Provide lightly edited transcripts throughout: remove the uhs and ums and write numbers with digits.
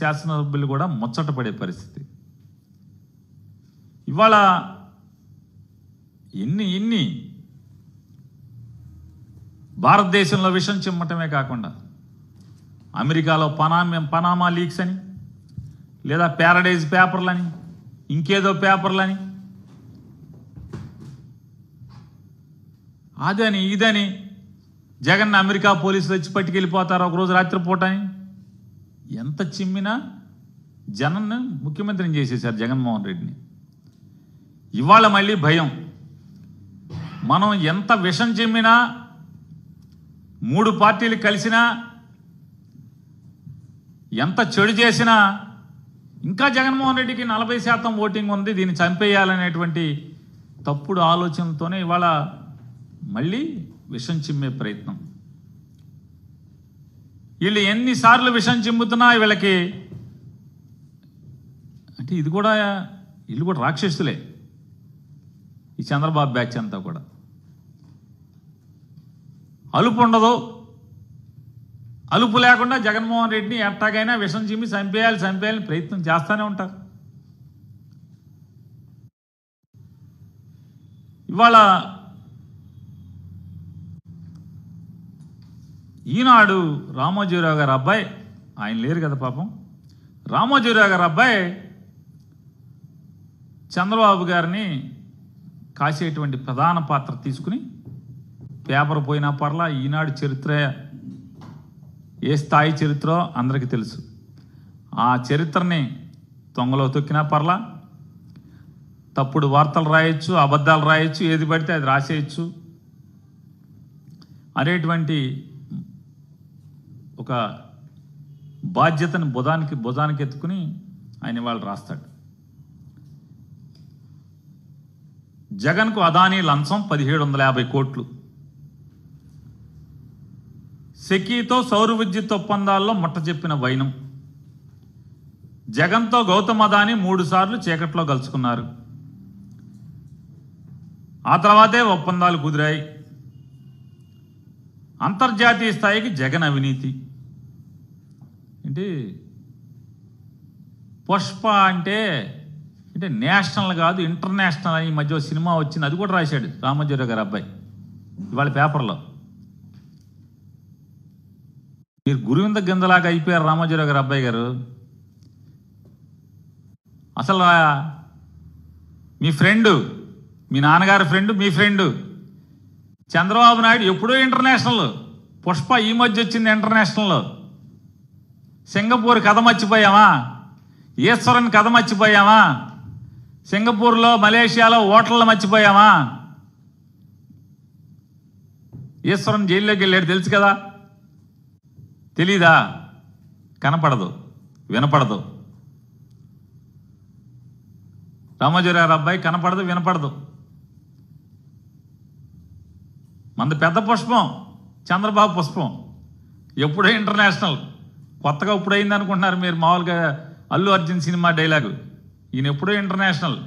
శాసనసభ్యులు కూడా ముచ్చటపడే పరిస్థితి. ఇవాళ ఎన్ని భారతదేశంలో విషం చిమ్మటమే కాకుండా అమెరికాలో పనామా లీక్స్ అని, లేదా ప్యారడైజ్ పేపర్లని, ఇంకేదో పేపర్లని, అదని ఇదని జగన్ అమెరికా పోలీసులు వచ్చి పట్టుకెళ్ళిపోతారు ఒకరోజు రాత్రిపూట అని ఎంత చిమ్మినా జగన్ను ముఖ్యమంత్రిని చేసేశారు జగన్మోహన్ రెడ్డిని. ఇవాళ మళ్ళీ భయం. మనం ఎంత విషం చిమ్మినా, 3 పార్టీలు కలిసినా, ఎంత చెడు చేసినా ఇంకా జగన్మోహన్ రెడ్డికి 40% ఓటింగ్ ఉంది, దీన్ని చంపేయాలనేటువంటి తప్పుడు ఆలోచనలతోనే ఇవాళ మళ్ళీ విషం చిమ్మే ప్రయత్నం. వీళ్ళు ఎన్నిసార్లు విషం చిమ్ముతున్నా వీళ్ళకి అంటే వీళ్ళు కూడా రాక్షసులే. ఈ చంద్రబాబు బ్యాచ్ అంతా కూడా అలుపు ఉండదు. అలుపు లేకుండా జగన్మోహన్ రెడ్డిని ఎట్టాగైనా విషం చిమ్మి చంపేయాలని ప్రయత్నం చేస్తూనే ఉంటారు. ఇవాళ ఈనాడు రామోజీరావు గారు అబ్బాయి, ఆయన లేరు కదా పాపం, రామోజీరావు గారు అబ్బాయి చంద్రబాబు గారిని కాసేటువంటి ప్రధాన పాత్ర తీసుకుని పేపర్ పోయినా పర్లా, ఈనాడు చరిత్ర ఏ స్థాయి చరిత్రో అందరికీ తెలుసు. ఆ చరిత్రని తొంగలో తొక్కినా పర్లా, తప్పుడు వార్తలు రాయొచ్చు, అబద్ధాలు రాయొచ్చు, ఏది పడితే అది రాసేయచ్చు అనేటువంటి ఒక బాధ్యతను భుజానికి ఎత్తుకుని ఆయన వాళ్ళు రాస్తాడు. జగన్కు అదానీ లంచం 1750 కోట్లు, సెకీతో సౌర విద్యుత్ ఒప్పందాల్లో ముట్ట చెప్పిన వైనం, జగన్తో గౌతమ్ అదానీ 3 సార్లు చీకట్లో కలుసుకున్నారు, ఆ తర్వాతే ఒప్పందాలు కుదిరాయి, అంతర్జాతీయ స్థాయికి జగన్ అవినీతి. ఏంటి పుష్ప అంటే నేషనల్ కాదు ఇంటర్నేషనల్ అని ఈ మధ్య సినిమా వచ్చింది, అది కూడా రాశాడు రామోజీరావు గారు అబ్బాయి ఇవాళ పేపర్లో. మీరు గురువింద గింజలాగా అయిపోయారు రామోజీరావు గారు అబ్బాయి గారు. అసలు మీ ఫ్రెండు, మీ నాన్నగారి ఫ్రెండు, మీ ఫ్రెండు చంద్రబాబు నాయుడు ఎప్పుడో ఇంటర్నేషనల్, పుష్ప ఈ మధ్య వచ్చింది ఇంటర్నేషనల్. సింగపూర్ కథ మర్చిపోయామా? ఈశ్వరన్ కథ మర్చిపోయామా? సింగపూర్లో మలేషియాలో హోటళ్ళు మర్చిపోయామా? ఈశ్వరన్ జైల్లోకి వెళ్ళాడు తెలుసు కదా, తెలీదా? కనపడదు, వినపడదు. రామోజీరావు అబ్బాయి కనపడదు, వినపడదు. మనది పెద్ద పుష్పం, చంద్రబాబు పుష్పం ఎప్పుడో ఇంటర్నేషనల్. కొత్తగా ఇప్పుడు అయింది అనుకుంటున్నారు మీరు, మామూలుగా అల్లు అర్జున్ సినిమా డైలాగు, ఈయన ఎప్పుడో ఇంటర్నేషనల్.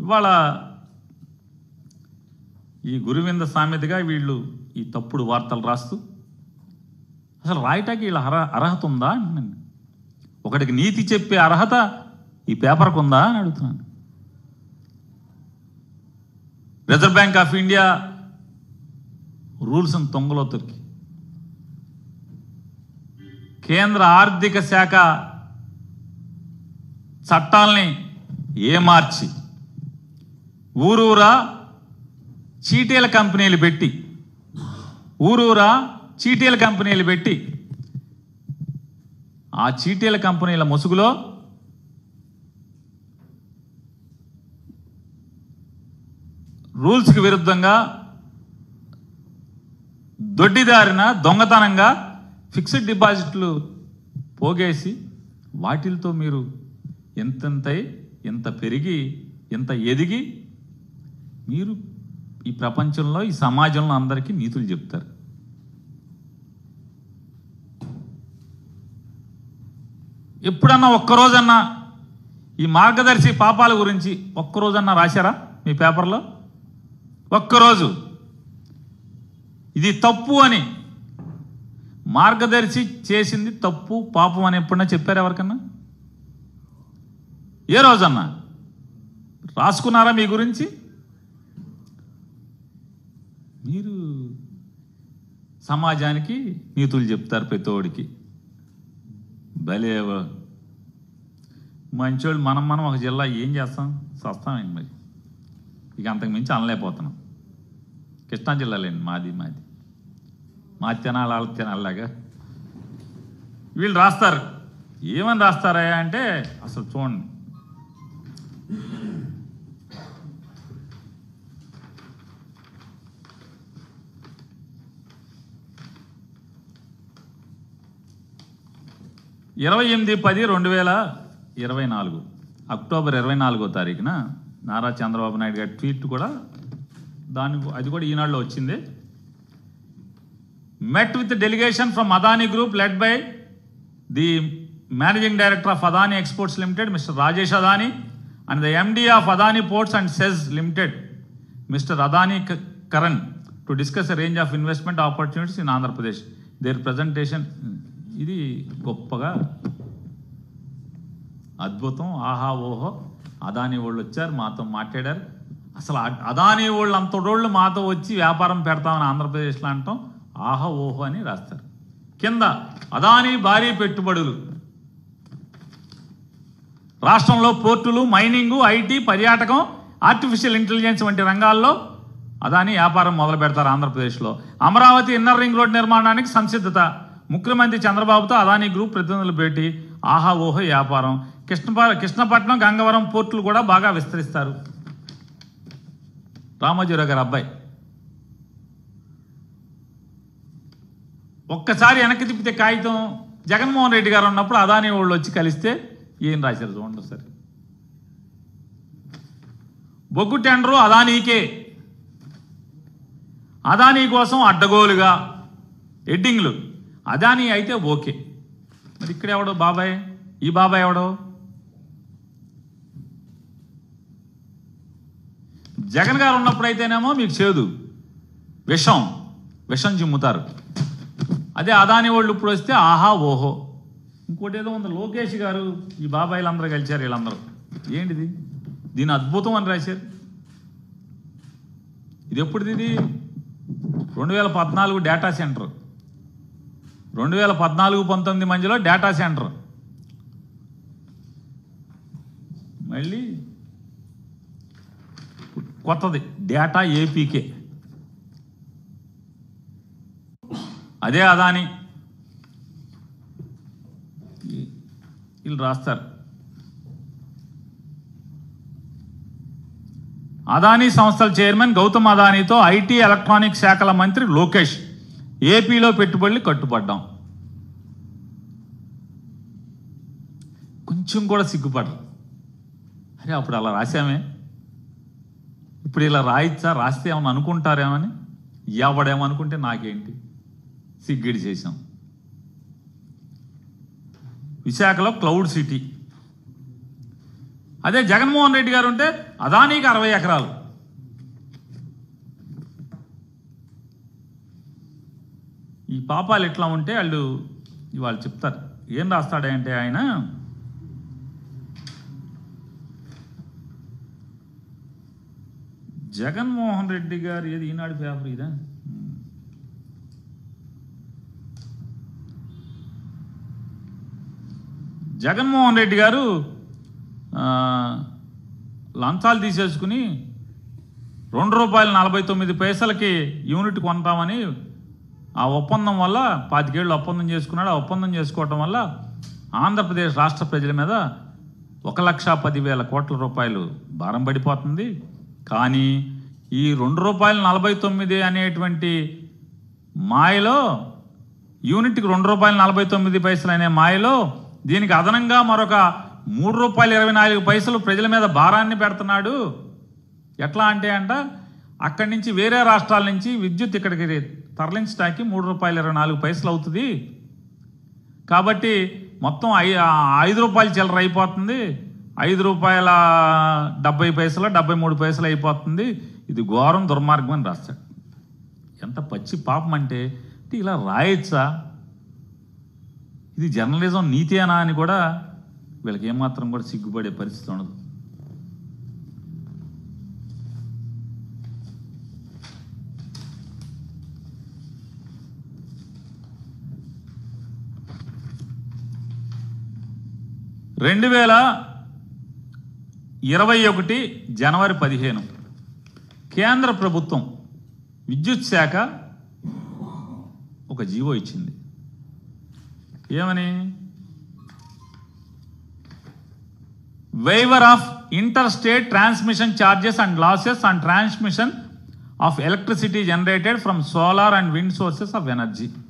ఇవాళ ఈ గురువింద సామెతగా వీళ్ళు ఈ తప్పుడు వార్తలు రాస్తూ, అసలు రాయటానికి వీళ్ళ అర్హత ఉందా? ఒకటికి నీతి చెప్పే అర్హత ఈ పేపర్కు ఉందా అని అడుగుతున్నాను. రిజర్వ్ బ్యాంక్ ఆఫ్ ఇండియా రూల్స్ని తొంగలో తొక్కి, కేంద్ర ఆర్థిక శాఖ చట్టాలని ఏమార్చి, ఊరూరా చీటీల కంపెనీలు పెట్టి ఆ చీటీల కంపెనీల ముసుగులో రూల్స్కి విరుద్ధంగా దొడ్డిదారిన దొంగతనంగా ఫిక్స్డ్ డిపాజిట్లు పోగేసి వాటిలతో మీరు ఎంత పెరిగి ఎంత ఎదిగి మీరు ఈ ప్రపంచంలో ఈ సమాజంలో అందరికీ నీతులు చెప్తారు. ఎప్పుడన్నా ఒక్కరోజన్నా ఈ మార్గదర్శి పాపాల గురించి ఒక్కరోజన్నా రాశారా మీ పేపర్లో? ఒక్కరోజు ఇది తప్పు అని మార్గదర్శి చేసింది తప్పు పాపం అని ఎప్పుడన్నా చెప్పారు ఎవరికన్నా? ఏ రోజన్నా రాసుకున్నారా మీ గురించి? మీరు సమాజానికి నీతులు చెప్తారు ప్రతోడికి. భలే మంచోళ్ళు. మనం ఒక జిల్లా ఏం చేస్తాం? సస్తామేంటి మరి? ఇక అంతకు మించి అనలేకపోతున్నాం. కృష్ణా జిల్లాలేండి మాది తినాలి వాళ్ళ తినాలిలాగా వీళ్ళు రాస్తారు. ఏమని రాస్తారా అంటే అసలు చూడండి. (28/10/2024) అక్టోబర్ 24వ తారీఖున నారా చంద్రబాబు నాయుడు గారి ట్వీట్ కూడా అది కూడా ఈనాడులో వచ్చింది. met with the delegation from Adani Group led by the Managing Director of Adani Exports Limited, Mr. Rajesh Adani, and the MD of Adani Ports and SEZ Limited, Mr. Adani Karan, to discuss a range of investment opportunities in Andhra Pradesh. Their presentation, ఇది గొప్పగా అద్భుతం, ఆహా ఓహో. అదానీ వాళ్ళు వచ్చారు, మాతో మాట్లాడారు. అసలు అదానీ వాళ్ళు అంతటోళ్ళు మాతో వచ్చి వ్యాపారం పెడతామని ఆంధ్రప్రదేశ్లో అంటాం ఆహా ఓహో అని రాస్తారు. కింద అదానీ భారీ పెట్టుబడులు రాష్ట్రంలో పోర్టులు, మైనింగు, ఐటీ, పర్యాటకం, ఆర్టిఫిషియల్ ఇంటెలిజెన్స్ వంటి రంగాల్లో అదానీ వ్యాపారం మొదలు పెడతారు ఆంధ్రప్రదేశ్లో. అమరావతి ఇన్నర్ రింగ్ రోడ్ నిర్మాణానికి సంసిద్ధత. ముఖ్యమంత్రి చంద్రబాబుతో అదానీ గ్రూప్ ప్రతినిధులు భేటీ. ఆహా ఓహో వ్యాపారం. కృష్ణపట్నం, గంగవరం పోర్టులు కూడా బాగా విస్తరిస్తారు. రామోజీరావు గారు అబ్బాయి. ఒక్కసారి వెనక్కి తిప్పితే కాగితం జగన్మోహన్ రెడ్డి గారు ఉన్నప్పుడు అదానీ వాళ్ళు వచ్చి కలిస్తే ఏం రాశారు చూడండి సరే. బొగ్గు టెండరు అదానీకే, అదానీ కోసం అడ్డగోలుగా ఎడ్డింగ్లు. అదానీ అయితే ఓకే, మరి ఇక్కడ ఎవడో బాబాయ్? ఈ బాబాయ్ ఎవడో? జగన్ గారు ఉన్నప్పుడైతేనేమో మీకు చేదు, విషం చిమ్ముతారు. అదే అదానీ వాళ్ళు ఇప్పుడు వస్తే ఆహా ఓహో. ఇంకోటి ఏదో ఉంది, లోకేష్ గారు ఈ బాబాయిలు అందరూ కలిశారు. వీళ్ళందరూ ఏంటిది? దీని అద్భుతం అని రాశారు. ఇది ఎప్పుడుది? ఇది 2014 డేటా సెంటర్. 2014-19 మధ్యలో డేటా సెంటర్. మళ్ళీ కొత్తది డేటా ఏపీకే. అదే అదానీ వీళ్ళు రాస్తారు. అదానీ సంస్థల చైర్మన్ గౌతమ్ అదానీతో ఐటీ ఎలక్ట్రానిక్ శాఖల మంత్రి లోకేష్ ఏపీలో పెట్టుబడులు కట్టుబడ్డాం. కొంచెం కూడా సిగ్గుపడరు. అరే అప్పుడు అలా రాసామే, ఇప్పుడు ఇలా రాయిచ్చా? రాస్తే ఏమని అనుకుంటారేమని. ఎవడేమనుకుంటే నాకేంటి, సిగ్గిడి చేశాం. విశాఖలో క్లౌడ్ సిటీ. అదే జగన్మోహన్ రెడ్డి గారు ఉంటే అదానీకి 60 ఎకరాలు. ఈ పాపాలు ఎట్లా ఉంటే వాళ్ళు చెప్తారు. ఏం రాస్తాడంటే ఆయన, జగన్మోహన్ రెడ్డి గారు ఏది ఈనాడు పేపర్ ఇదా, జగన్మోహన్ రెడ్డి గారు లంచాలు తీసేసుకుని ₹2.49 యూనిట్ కొంటామని ఆ ఒప్పందం వల్ల 25 ఏళ్ళు ఒప్పందం చేసుకున్నాడు. ఆ ఒప్పందం చేసుకోవటం వల్ల ఆంధ్రప్రదేశ్ రాష్ట్ర ప్రజల మీద 1,10,000 కోట్ల రూపాయలు భారం పడిపోతుంది. కానీ ఈ ₹2.49 అనేటువంటి మాయలో, యూనిట్కి ₹2.49 అనే మాయలో దీనికి అదనంగా మరొక ₹3.24 ప్రజల మీద భారాన్ని పెడుతున్నాడు. ఎట్లా అంటే అక్కడి నుంచి వేరే రాష్ట్రాల నుంచి విద్యుత్ ఇక్కడికి తరలించడానికి ₹3.24 అవుతుంది. కాబట్టి మొత్తం ₹5 చిల్లర అయిపోతుంది. ₹5.70 73 అయిపోతుంది. ఇది ఘోరం, దుర్మార్గం అని రాస్తాడు. ఎంత పచ్చి పాపం అంటే ఇలా రాయొచ్చా? ఇది జర్నలిజం నీతేనా అని కూడా వీళ్ళకి ఏమాత్రం కూడా సిగ్గుపడే పరిస్థితి ఉండదు. జనవరి 15 కేంద్ర ప్రభుత్వం విద్యుత్ శాఖ ఒక జీవో ఇచ్చింది. ఏమని? waiver of interstate transmission charges and losses on transmission of electricity generated from solar and wind sources of energy.